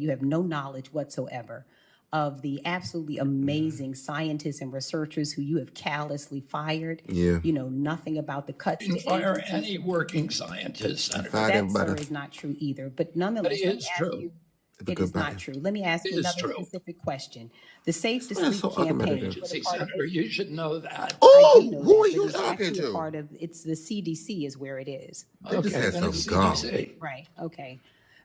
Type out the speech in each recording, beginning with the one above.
You have no knowledge whatsoever of the absolutely amazing scientists and researchers who you have callously fired. Yeah. You know nothing about the cuts Didn't to fire agencies. any working scientists, Senator. Fired That, everybody. sir, is not true either. But But nonetheless, it let me is ask true. you, If it it go is not back. true. Let me ask It you is another true. specific question. The Safe to This man is Sleep so campaign argumentative. for the Agency, part of Senator, you should know that. I do Oh, know who are that, but you it's talking actually a to? part of it's the CDC is where it is. They just Okay, had then some it's gall. CDC. Right. Okay.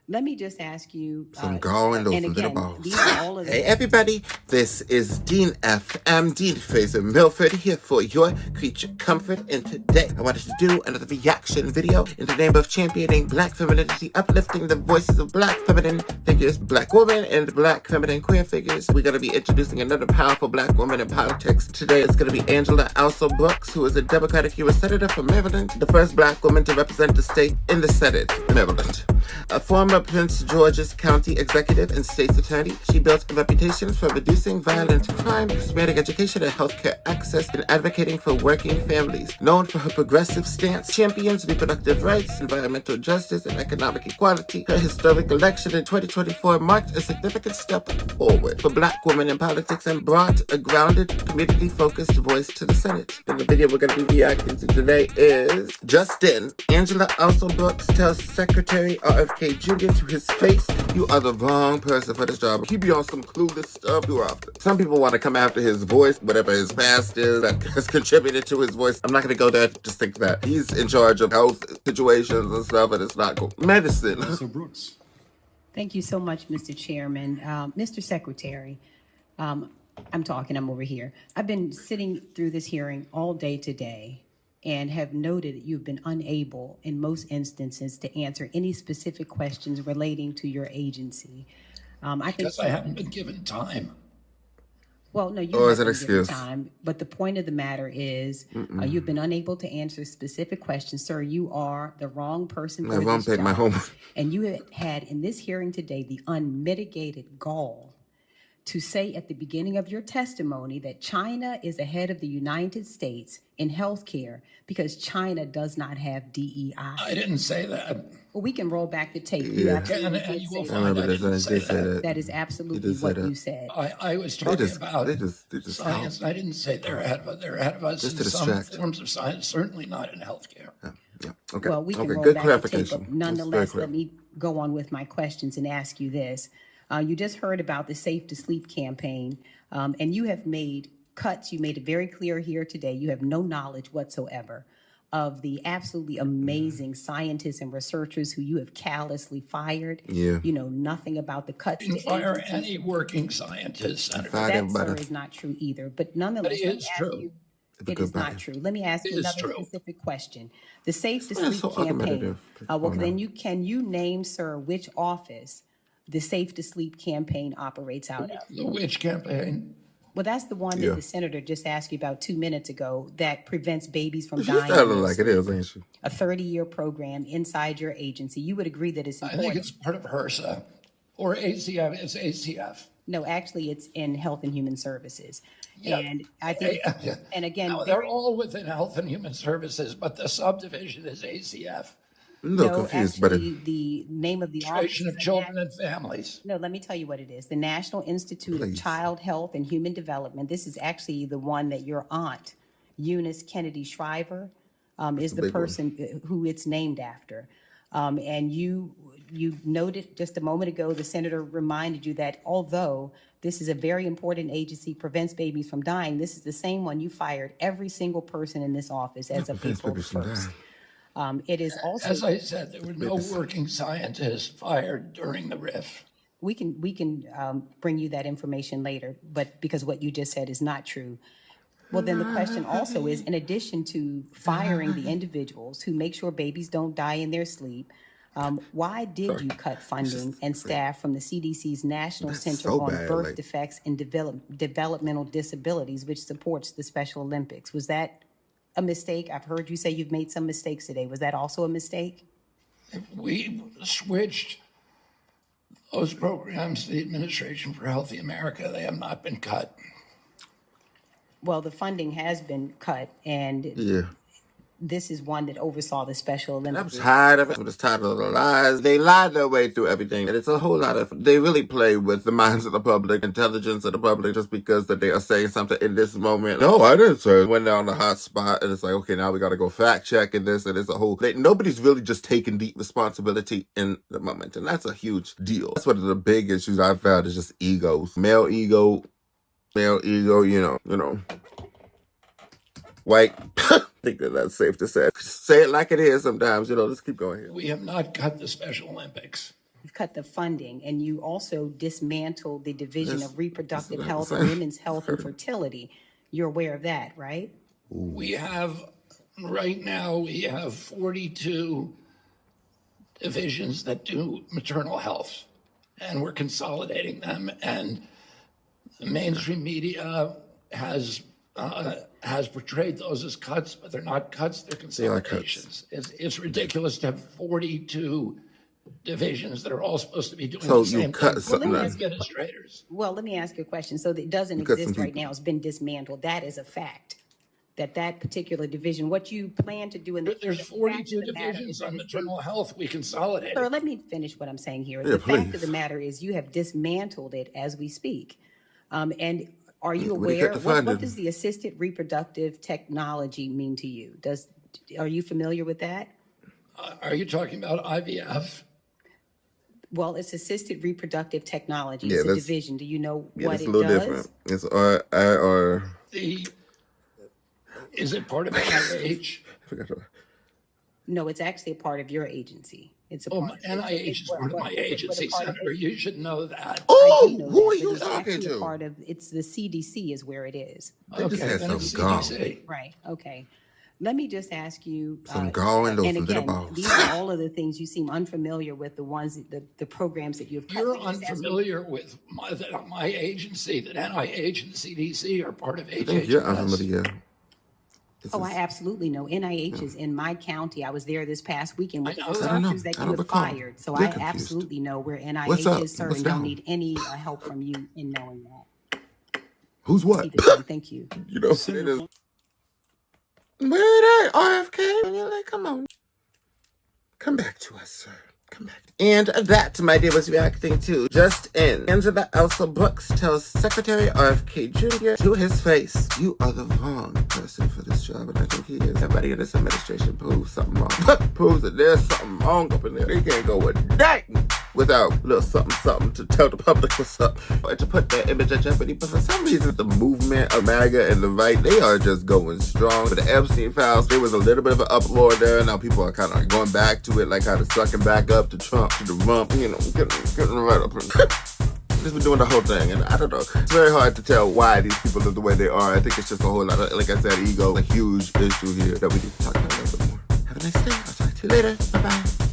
Let me just ask you, Some gall and those and some little again, balls. these are all of Hey the everybody, this is Dean FM, Dean Fraser Milford here for your creature comfort. And today I wanted to do another reaction video in the name of championing Black femininity, uplifting the voices of Black feminine figures, Black women and Black feminine queer figures. We're going to be introducing another powerful Black woman in politics. Today it's going to be Angela Alsobrooks, who is a Democratic U.S. Senator from Maryland, the first Black woman to represent the state in the Senate, Maryland. A former Prince George's County executive and state's attorney, she built a reputation for reducing violent crime, expanding education and healthcare access, and advocating for working families. Known for her progressive stance, champions reproductive rights, environmental justice, and economic equality, her historic election in 2024 marked a significant step forward for Black women in politics and brought a grounded, community-focused voice to the Senate. And the video we're going to be reacting to today is Justin. Angela Alsobrooks tells Secretary RFK Jr. to his face, "You are the wrong person for this job." He be on some clueless stuff too often. Some people want to come after his voice, whatever his past is that has contributed to his voice. I'm not going to go there. Just think that he's in charge of health situations and stuff, and it's not cool. Medicine. Alsobrooks. Thank you so much, Mr. Chairman. Mr. Secretary, I'm over here. I've been sitting through this hearing all day today and have noted that you've been unable, in most instances, to answer any specific questions relating to your agency. Because I haven't been given time. Well, no, you Or is have it been given excuse? time, but the point of the matter is you've been unable to answer specific questions. Sir, you are the wrong person My for mom this paid my job. homework. And you had in this hearing today the unmitigated gall to say at the beginning of your testimony that China is ahead of the United States in healthcare because China does not have DEI. I didn't say that. Well, we can roll back the tape. Yeah. You absolutely And did you say will that. I find remember I this. didn't I say did say that. that. That is You absolutely did say what that. you said. I was They talking just, about they just science. I didn't say they're ahead of us. They're ahead of us Just in to some distract. forms of science, certainly not in healthcare. Yeah. Okay. Well, we can Okay. roll Good back the tape, clarification. but That's very nonetheless, clear. let me go on with my questions and ask you this. You just heard about the Safe to Sleep campaign, and you have made cuts. You made it very clear here today. You have no knowledge whatsoever of the absolutely amazing scientists and researchers who you have callously fired. Yeah. You know nothing about the cuts Didn't to fire agencies. any working scientists, Senator. Fired That, sir, everybody. is not true either. But But nonetheless, it let me is ask true. you, If it it go is not back. true. Let me ask It you is another true. specific question. The Safe to This man is Sleep so campaign. argumentative. Well, Oh, then no. can you name, sir, which office the Safe to Sleep campaign operates out of? The witch campaign. Well, that's the one Yeah. that the senator just asked you about 2 minutes ago that prevents babies from She dying in sounding their like it sleep. is, ain't she? A 30-year program inside your agency. You would agree that it's I think important. it's part of HRSA or ACF. It's ACF. No, actually, it's in Health and Human Services. Yeah. And I think, and again, Now, they're all within Health and Human Services, but the subdivision is ACF. I'm a little no, confused, but actually, the name of the office Administration is of the Children and Families. No, let me tell you what it is. The National Institute of Please. Child Health and Human Development. This is actually the one that your aunt, Eunice Kennedy Shriver, is a the big one. person who it's named after. And you noted just a moment ago, the senator reminded you that although this is a very important agency, prevents babies from dying, this is the same one you fired every single person in this office as of Prevents April babies from 1st. dying. It is also. As I said, there were no working scientists fired during the RIF. We can bring you that information later, but because what you just said is not true. Well, then the question also is, in addition to firing the individuals who make sure babies don't die in their sleep, why did you cut funding and staff from the CDC's National Center so on bad, Birth like- Defects and Developmental Disabilities, which supports the Special Olympics? Was that a mistake? I've heard you say you've made some mistakes today. Was that also a mistake? We switched those programs to the Administration for Healthy America. They have not been cut. Well, the funding has been cut, and Yeah. this is one that oversaw the Special I'm Olympics. tired of it. I'm just tired of the lies. They lied their way through everything. And it's a whole lot of, they really play with the minds of the public, intelligence of the public, just because that they are saying something in this moment. No, I didn't say it. When they're on the hot spot, and it's like, okay, now we got to go fact check and this, and it's a whole, nobody's really just taking deep responsibility in the moment. And that's a huge deal. That's one of the big issues I've found is just egos. Male ego, you know. White. I think that's safe to say. Say it like it is sometimes, let's keep going here. We have not cut the Special Olympics. You've cut the funding, and you also dismantled the Division of Reproductive Health and Women's Health and Fertility. You're aware of that, right? We have, right now, we have 42 divisions that do maternal health, and we're consolidating them, and the mainstream media has portrayed those as cuts, but they're not cuts, they're consolidations. It's ridiculous to have 42 divisions that are all supposed to be doing the same thing. Administrators. Well, let me ask you a question. So it doesn't exist right now. It's been dismantled. That is a fact. That particular division, what you plan to do in the there's 42 divisions on maternal health. We consolidate. Sir, let me finish what I'm saying here. The fact of the matter is you have dismantled it as we speak. And are you aware, what does the assisted reproductive technology mean to you? Are you familiar with that? Are you talking about IVF? Well, it's assisted reproductive technology. It's a division. Do you know what it does? It's a little different. It's or is it part of NIH? No, it's actually a part of your agency. It's a part NIH is part of my agency, Senator. You should know that. Oh, who are you talking to? It's the CDC is where it is. Okay, then it's CDC. Right, okay. Let me just ask you. Some gall and those little balls. These are all of the things you seem unfamiliar with, the ones, the programs that you've cut. You're unfamiliar with my agency, that NIH and CDC are part of HHS. You're unfamiliar. I absolutely know. NIH is in my county. I was there this past weekend with the I doctors that you have fired. So I absolutely know where NIH is, sir, and don't need any help from you in knowing that. Who's what? Thank you. You know, it is. Where that RFK? Come on. Come back to us, sir. Come back. And that, my dear, was reacting to just in. Angela Alsobrooks tells Secretary RFK Jr. to his face, "You are the wrong person for this job," and I think he is. Everybody in this administration proves something wrong. Proves that there's something wrong up in there. They can't go a day without a little something to tell the public what's up, or to put their image at jeopardy. But for some reason, the movement of MAGA and the right, they are just going strong. For the Epstein files, there was a little bit of an uproar there. Now people are kind of going back to it, like kind of sucking back up to Trump, to the rump, getting right up. Just been doing the whole thing, and I don't know. It's very hard to tell why these people live the way they are. I think it's just a whole lot of, like I said, ego, a huge issue here that we need to talk about a little bit more. Have a nice day. I'll talk to you later. Bye-bye.